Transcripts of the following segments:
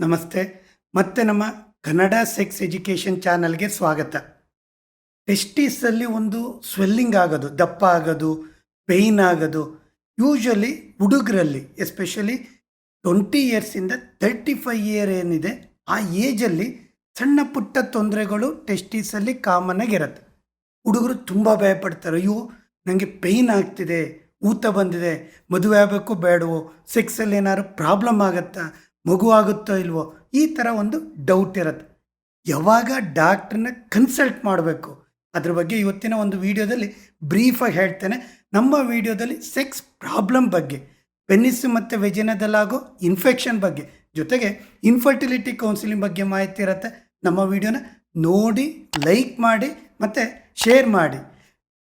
ನಮಸ್ತೆ. ಮತ್ತೆ ನಮ್ಮ ಕನ್ನಡ ಸೆಕ್ಸ್ ಎಜುಕೇಷನ್ ಚಾನಲ್ಗೆ ಸ್ವಾಗತ. ಟೆಸ್ಟಿಸಲ್ಲಿ ಒಂದು ಸ್ವೆಲ್ಲಿಂಗ್ ಆಗೋದು, ದಪ್ಪ ಆಗೋದು, ಪೇಯ್ನ್ ಆಗೋದು ಯೂಶ್ವಲಿ ಹುಡುಗರಲ್ಲಿ ಎಸ್ಪೆಷಲಿ 20 ಇಯರ್ಸಿಂದ 35 ಇಯರ್ ಏನಿದೆ ಆ ಏಜಲ್ಲಿ ಸಣ್ಣ ಪುಟ್ಟ ತೊಂದರೆಗಳು ಟೆಸ್ಟಿಸಲ್ಲಿ ಕಾಮನ್ ಆಗಿರುತ್ತೆ. ಹುಡುಗರು ತುಂಬ ಭಯಪಡ್ತಾರೆ. ಅಯ್ಯೋ ನನಗೆ ಪೇಯ್ನ್ ಆಗ್ತಿದೆ, ಊತ ಬಂದಿದೆ, ಮದುವೆ ಆಗಬೇಕು ಬೇಡವೋ, ಸೆಕ್ಸಲ್ಲಿ ಏನಾದ್ರು ಪ್ರಾಬ್ಲಮ್ ಆಗುತ್ತಾ, ಮಗು ಆಗುತ್ತೋ ಇಲ್ವೋ, ಈ ಥರ ಒಂದು ಡೌಟ್ ಇರುತ್ತೆ. ಯಾವಾಗ ಡಾಕ್ಟ್ರನ್ನ ಕನ್ಸಲ್ಟ್ ಮಾಡಬೇಕು ಅದ್ರ ಬಗ್ಗೆ ಇವತ್ತಿನ ಒಂದು ವಿಡಿಯೋದಲ್ಲಿ ಬ್ರೀಫಾಗಿ ಹೇಳ್ತೇನೆ. ನಮ್ಮ ವಿಡಿಯೋದಲ್ಲಿ ಸೆಕ್ಸ್ ಪ್ರಾಬ್ಲಮ್ ಬಗ್ಗೆ, ಪೆನಿಸ್ ಮತ್ತು ವೆಜಿನದಲ್ಲಾಗೋ ಇನ್ಫೆಕ್ಷನ್ ಬಗ್ಗೆ, ಜೊತೆಗೆ ಇನ್ಫರ್ಟಿಲಿಟಿ ಕೌನ್ಸಿಲಿಂಗ್ ಬಗ್ಗೆ ಮಾಹಿತಿ ಇರುತ್ತೆ. ನಮ್ಮ ವಿಡಿಯೋನ ನೋಡಿ ಲೈಕ್ ಮಾಡಿ ಮತ್ತು ಶೇರ್ ಮಾಡಿ.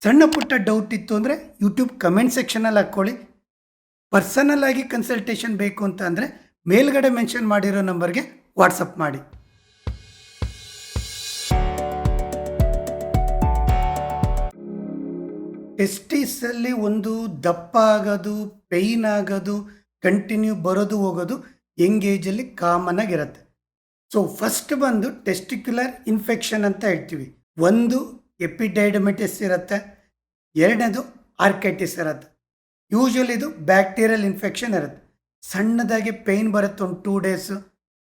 ಸಣ್ಣ ಪುಟ್ಟ ಡೌಟ್ ಇತ್ತು ಅಂದರೆ ಯೂಟ್ಯೂಬ್ ಕಮೆಂಟ್ ಸೆಕ್ಷನಲ್ಲಿ ಹಾಕ್ಕೊಳ್ಳಿ. ಪರ್ಸನಲ್ ಆಗಿ ಕನ್ಸಲ್ಟೇಷನ್ ಬೇಕು ಅಂತ ಅಂದರೆ ಮೇಲ್ಗಡೆ ಮೆನ್ಷನ್ ಮಾಡಿರೋ ನಂಬರ್ಗೆ ವಾಟ್ಸಪ್ ಮಾಡಿ. ಟೆಸ್ಟಿಸಲ್ಲಿ ಒಂದು ದಪ್ಪ ಆಗೋದು, ಪೇಯ್ನ್ ಆಗೋದು, ಕಂಟಿನ್ಯೂ ಬರೋದು ಹೋಗೋದು ಯಂಗ್ ಏಜಲ್ಲಿ ಕಾಮನ್ ಆಗಿರುತ್ತೆ. ಸೊ ಫಸ್ಟ್ ಬಂದು ಟೆಸ್ಟಿಕ್ಯುಲರ್ ಇನ್ಫೆಕ್ಷನ್ ಅಂತ ಹೇಳ್ತೀವಿ. ಒಂದು ಎಪಿಡೈಡಮಿಟಿಸ್ ಇರುತ್ತೆ, ಎರಡನೇದು ಆರ್ಕೈಟಿಸ್ ಇರುತ್ತೆ. ಯೂಶ್ವಲಿ ಇದು ಬ್ಯಾಕ್ಟೀರಿಯಲ್ ಇನ್ಫೆಕ್ಷನ್ ಇರುತ್ತೆ. ಸಣ್ಣದಾಗಿ ಪೇಯ್ನ್ ಬರುತ್ತೆ, ಒಂದು 2 ಡೇಸು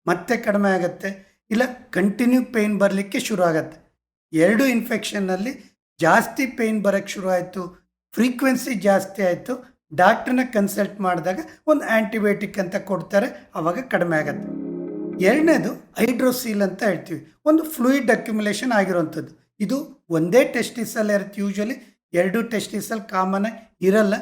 ಮತ್ತೆ ಕಡಿಮೆ ಆಗುತ್ತೆ, ಇಲ್ಲ ಕಂಟಿನ್ಯೂ ಪೇಯ್ನ್ ಬರಲಿಕ್ಕೆ ಶುರು ಆಗುತ್ತೆ. ಎರಡು ಇನ್ಫೆಕ್ಷನ್ನಲ್ಲಿ ಜಾಸ್ತಿ ಪೇಯ್ನ್ ಬರೋಕ್ಕೆ ಶುರು ಆಯಿತು, ಫ್ರೀಕ್ವೆನ್ಸಿ ಜಾಸ್ತಿ ಆಯಿತು, ಡಾಕ್ಟ್ರನ್ನ ಕನ್ಸಲ್ಟ್ ಮಾಡಿದಾಗ ಒಂದು ಆ್ಯಂಟಿಬಯೋಟಿಕ್ ಅಂತ ಕೊಡ್ತಾರೆ, ಆವಾಗ ಕಡಿಮೆ ಆಗುತ್ತೆ. ಎರಡನೇದು ಹೈಡ್ರೋಸೀಲ್ ಅಂತ ಹೇಳ್ತೀವಿ, ಒಂದು ಫ್ಲೂಯಿಡ್ ಅಕ್ಯುಮುಲೇಷನ್ ಆಗಿರುವಂಥದ್ದು. ಇದು ಒಂದೇ ಟೆಸ್ಟಿಸಲ್ಲಿ ಇರುತ್ತೆ. ಯೂಶ್ವಲಿ ಎರಡು ಟೆಸ್ಟಿಸಲ್ಲಿ ಕಾಮನ್ ಇರಲ್ಲ.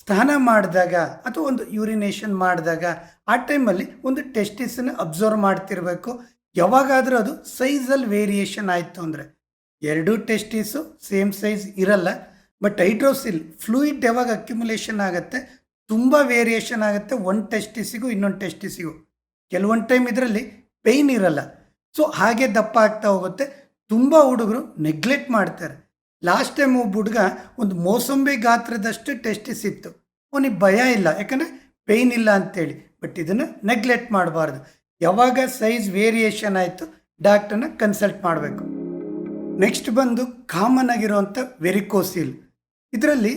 ಸ್ನಾನ ಮಾಡಿದಾಗ ಅಥವಾ ಒಂದು ಯೂರಿನೇಷನ್ ಮಾಡಿದಾಗ ಆ ಟೈಮಲ್ಲಿ ಒಂದು ಟೆಸ್ಟಿಸನ್ನು ಅಬ್ಸರ್ವ್ ಮಾಡ್ತಿರಬೇಕು. ಯಾವಾಗಾದರೂ ಅದು ಸೈಜಲ್ಲಿ ವೇರಿಯೇಷನ್ ಆಯಿತು ಅಂದರೆ, ಎರಡೂ ಟೆಸ್ಟಿಸು ಸೇಮ್ ಸೈಜ್ ಇರಲ್ಲ, ಬಟ್ ಹೈಡ್ರೋಸಿಲ್ ಫ್ಲೂಯಿಡ್ ಯಾವಾಗ ಅಕ್ಯುಮುಲೇಷನ್ ಆಗುತ್ತೆ, ತುಂಬ ವೇರಿಯೇಷನ್ ಆಗುತ್ತೆ ಒಂದು ಟೆಸ್ಟಿಸಿಗೂ ಇನ್ನೊಂದು ಟೆಸ್ಟಿಸಿಗೂ. ಕೆಲವೊಂದು ಟೈಮ್ ಇದರಲ್ಲಿ ಪೇಯ್ನ್ ಇರಲ್ಲ, ಸೊ ಹಾಗೆ ದಪ್ಪ ಆಗ್ತಾ ಹೋಗುತ್ತೆ. ತುಂಬ ಹುಡುಗರು ನೆಗ್ಲೆಕ್ಟ್ ಮಾಡ್ತಾರೆ. ಲಾಸ್ಟ್ ಟೈಮ್ ಒಬ್ಬ ಹುಡುಗ ಒಂದು ಮೋಸಂಬಿ ಗಾತ್ರದಷ್ಟು ಟೆಸ್ಟಿಸ್ ಇತ್ತು, ಅವನಿಗೆ ಭಯ ಇಲ್ಲ, ಯಾಕಂದರೆ ಪೇಯ್ನ್ ಇಲ್ಲ ಅಂತೇಳಿ. ಬಟ್ ಇದನ್ನು ನೆಗ್ಲೆಕ್ಟ್ ಮಾಡಬಾರ್ದು. ಯಾವಾಗ ಸೈಜ್ ವೇರಿಯೇಷನ್ ಆಯಿತು ಡಾಕ್ಟ್ರನ್ನ ಕನ್ಸಲ್ಟ್ ಮಾಡಬೇಕು. ನೆಕ್ಸ್ಟ್ ಬಂದು ಕಾಮನ್ ಆಗಿರುವಂಥ ವೆರಿಕೋಸೀಲ್. ಇದರಲ್ಲಿ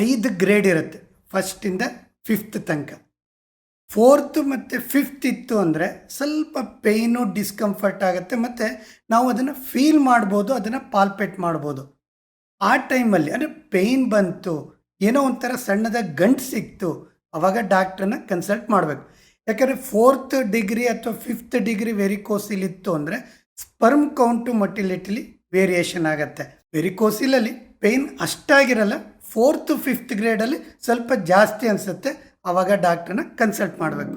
5 ಗ್ರೇಡ್ ಇರುತ್ತೆ, ಫಸ್ಟಿಂದ 5th ತನಕ. 4th ಮತ್ತು 5th ಇತ್ತು ಅಂದರೆ ಸ್ವಲ್ಪ ಪೇಯ್ನು ಡಿಸ್ಕಂಫರ್ಟ್ ಆಗುತ್ತೆ, ಮತ್ತು ನಾವು ಅದನ್ನು ಫೀಲ್ ಮಾಡ್ಬೋದು, ಅದನ್ನು ಪಾಲ್ಪೇಟ್ ಮಾಡ್ಬೋದು. ಆ ಟೈಮಲ್ಲಿ ಅಂದರೆ ಪೇಯ್ನ್ ಬಂತು, ಏನೋ ಒಂಥರ ಸಣ್ಣದಾಗಿ ಗಂಟು ಸಿಕ್ತು, ಆವಾಗ ಡಾಕ್ಟ್ರನ್ನ ಕನ್ಸಲ್ಟ್ ಮಾಡಬೇಕು. ಯಾಕಂದರೆ 4th ಡಿಗ್ರಿ ಅಥವಾ 5th ಡಿಗ್ರಿ ವೆರಿಕೋಸಿಲ್ ಇತ್ತು ಅಂದರೆ ಸ್ಪರ್ಮ್ ಕೌಂಟು ಮೊಟಿಲಿಟಿಲಿ ವೇರಿಯೇಷನ್ ಆಗುತ್ತೆ. ವೆರಿಕೋಸಿಲಲ್ಲಿ ಪೇಯ್ನ್ ಅಷ್ಟಾಗಿರಲ್ಲ, 4th 5th ಗ್ರೇಡಲ್ಲಿ ಸ್ವಲ್ಪ ಜಾಸ್ತಿ ಅನಿಸುತ್ತೆ, ಆವಾಗ ಡಾಕ್ಟ್ರನ್ನ ಕನ್ಸಲ್ಟ್ ಮಾಡಬೇಕು.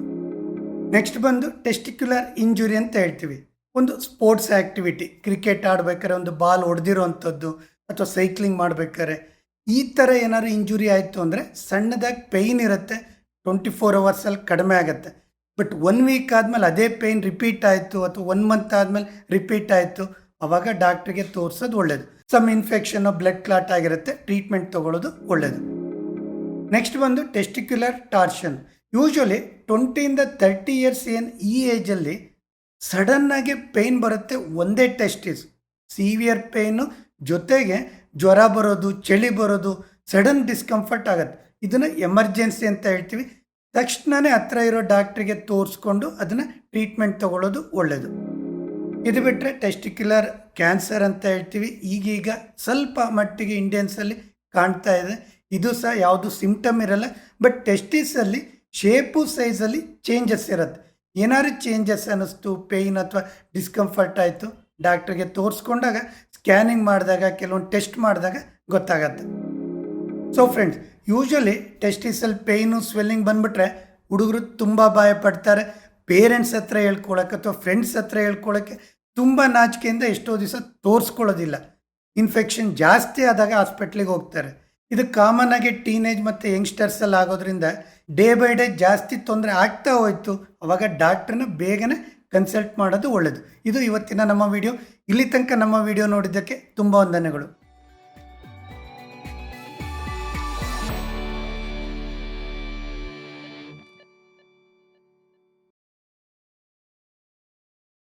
ನೆಕ್ಸ್ಟ್ ಬಂದು ಟೆಸ್ಟಿಕ್ಯುಲರ್ ಇಂಜುರಿ ಅಂತ ಹೇಳ್ತೀವಿ. ಒಂದು ಸ್ಪೋರ್ಟ್ಸ್ ಆ್ಯಕ್ಟಿವಿಟಿ, ಕ್ರಿಕೆಟ್ ಆಡ್ಬೇಕಾದ್ರೆ ಒಂದು ಬಾಲ್ ಹೊಡೆದಿರೋ ಅಂಥದ್ದು ಅಥವಾ ಸೈಕ್ಲಿಂಗ್ ಮಾಡಬೇಕಾದ್ರೆ ಈ ಥರ ಏನಾದ್ರು ಇಂಜುರಿ ಆಯಿತು ಅಂದರೆ ಸಣ್ಣದಾಗಿ ಪೇಯ್ನ್ ಇರುತ್ತೆ, 24 ಅವರ್ಸಲ್ಲಿ ಕಡಿಮೆ ಆಗುತ್ತೆ. ಬಟ್ 1 ವೀಕ್ ಆದಮೇಲೆ ಅದೇ ಪೇಯ್ನ್ ರಿಪೀಟ್ ಆಯಿತು, ಅಥವಾ 1 ಮಂತ್ ಆದಮೇಲೆ ರಿಪೀಟ್ ಆಯಿತು, ಆವಾಗ ಡಾಕ್ಟ್ರಿಗೆ ತೋರಿಸೋದು ಒಳ್ಳೆಯದು. ಸಮ್ ಇನ್ಫೆಕ್ಷನ್ನು ಬ್ಲಡ್ ಕ್ಲಾಟ್ ಆಗಿರುತ್ತೆ, ಟ್ರೀಟ್ಮೆಂಟ್ ತೊಗೊಳ್ಳೋದು ಒಳ್ಳೆಯದು. ನೆಕ್ಸ್ಟ್ ಬಂದು ಟೆಸ್ಟಿಕ್ಯುಲರ್ ಟಾರ್ಷನ್. ಯೂಶ್ವಲಿ 20ಇಂದ 30 ಇಯರ್ಸ್ ಏನು ಈ ಏಜಲ್ಲಿ ಸಡನ್ನಾಗಿ ಪೇಯ್ನ್ ಬರುತ್ತೆ, ಒಂದೇ ಟೆಸ್ಟಿಸ್ ಸಿವಿಯರ್ ಪೇಯ್ನು, ಜೊತೆಗೆ ಜ್ವರ ಬರೋದು, ಚಳಿ ಬರೋದು, ಸಡನ್ ಡಿಸ್ಕಂಫರ್ಟ್ ಆಗುತ್ತೆ. ಇದನ್ನು ಎಮರ್ಜೆನ್ಸಿ ಅಂತ ಹೇಳ್ತೀವಿ. ತಕ್ಷಣವೇ ಹತ್ರ ಇರೋ ಡಾಕ್ಟ್ರಿಗೆ ತೋರಿಸ್ಕೊಂಡು ಅದನ್ನು ಟ್ರೀಟ್ಮೆಂಟ್ ತೊಗೊಳ್ಳೋದು ಒಳ್ಳೆಯದು. ಇದು ಬಿಟ್ಟರೆ ಟೆಸ್ಟಿಕ್ಯುಲರ್ ಕ್ಯಾನ್ಸರ್ ಅಂತ ಹೇಳ್ತೀವಿ, ಈಗೀಗ ಸ್ವಲ್ಪ ಮಟ್ಟಿಗೆ ಇಂಡಿಯನ್ಸಲ್ಲಿ ಕಾಣ್ತಾ ಇದೆ. ಇದು ಸಹ ಯಾವುದು ಸಿಂಪ್ಟಮ್ ಇರಲ್ಲ, ಬಟ್ ಟೆಸ್ಟಿಸಲ್ಲಿ ಶೇಪು ಸೈಜಲ್ಲಿ ಚೇಂಜಸ್ ಇರುತ್ತೆ. ಏನಾದ್ರು ಚೇಂಜಸ್ ಅನ್ನಿಸ್ತು, ಪೇಯ್ನ್ ಅಥವಾ ಡಿಸ್ಕಂಫರ್ಟ್ ಆಯಿತು, ಡಾಕ್ಟ್ರಿಗೆ ತೋರಿಸ್ಕೊಂಡಾಗ ಸ್ಕ್ಯಾನಿಂಗ್ ಮಾಡಿದಾಗ ಕೆಲವೊಂದು ಟೆಸ್ಟ್ ಮಾಡಿದಾಗ ಗೊತ್ತಾಗತ್ತೆ. ಸೊ ಫ್ರೆಂಡ್ಸ್, ಯೂಶ್ವಲಿ ಟೆಸ್ಟಿಸಲ್ಲಿ ಪೇಯ್ನು ಸ್ವೆಲ್ಲಿಂಗ್ ಬಂದುಬಿಟ್ರೆ ಹುಡುಗರು ತುಂಬ ಭಯ ಪಡ್ತಾರೆ. ಪೇರೆಂಟ್ಸ್ ಹತ್ರ ಹೇಳ್ಕೊಳಕ್ಕೆ ಅಥವಾ ಫ್ರೆಂಡ್ಸ್ ಹತ್ರ ಹೇಳ್ಕೊಳಕ್ಕೆ ತುಂಬ ನಾಚಿಕೆಯಿಂದ ಎಷ್ಟೋ ದಿವಸ ತೋರಿಸ್ಕೊಳ್ಳೋದಿಲ್ಲ. ಇನ್ಫೆಕ್ಷನ್ ಜಾಸ್ತಿ ಆದಾಗ ಹಾಸ್ಪಿಟ್ಲಿಗೆ ಹೋಗ್ತಾರೆ. ಇದು ಕಾಮನ್ ಆಗಿ ಟೀನೇಜ್ ಮತ್ತು ಯಂಗ್ಸ್ಟರ್ಸಲ್ಲಿ ಆಗೋದ್ರಿಂದ ಡೇ ಬೈ ಡೇ ಜಾಸ್ತಿ ತೊಂದರೆ ಆಗ್ತಾ ಹೋಯಿತು, ಆವಾಗ ಡಾಕ್ಟ್ರನ್ನ ಬೇಗನೆ ಕನ್ಸಲ್ಟ್ ಮಾಡೋದು ಒಳ್ಳೆಯದು. ಇದು ಇವತ್ತಿನ ನಮ್ಮ ವಿಡಿಯೋ. ಇಲ್ಲಿ ತನಕ ನಮ್ಮ ವಿಡಿಯೋ ನೋಡಿದ್ದಕ್ಕೆ ತುಂಬ ವಂದನೆಗಳು.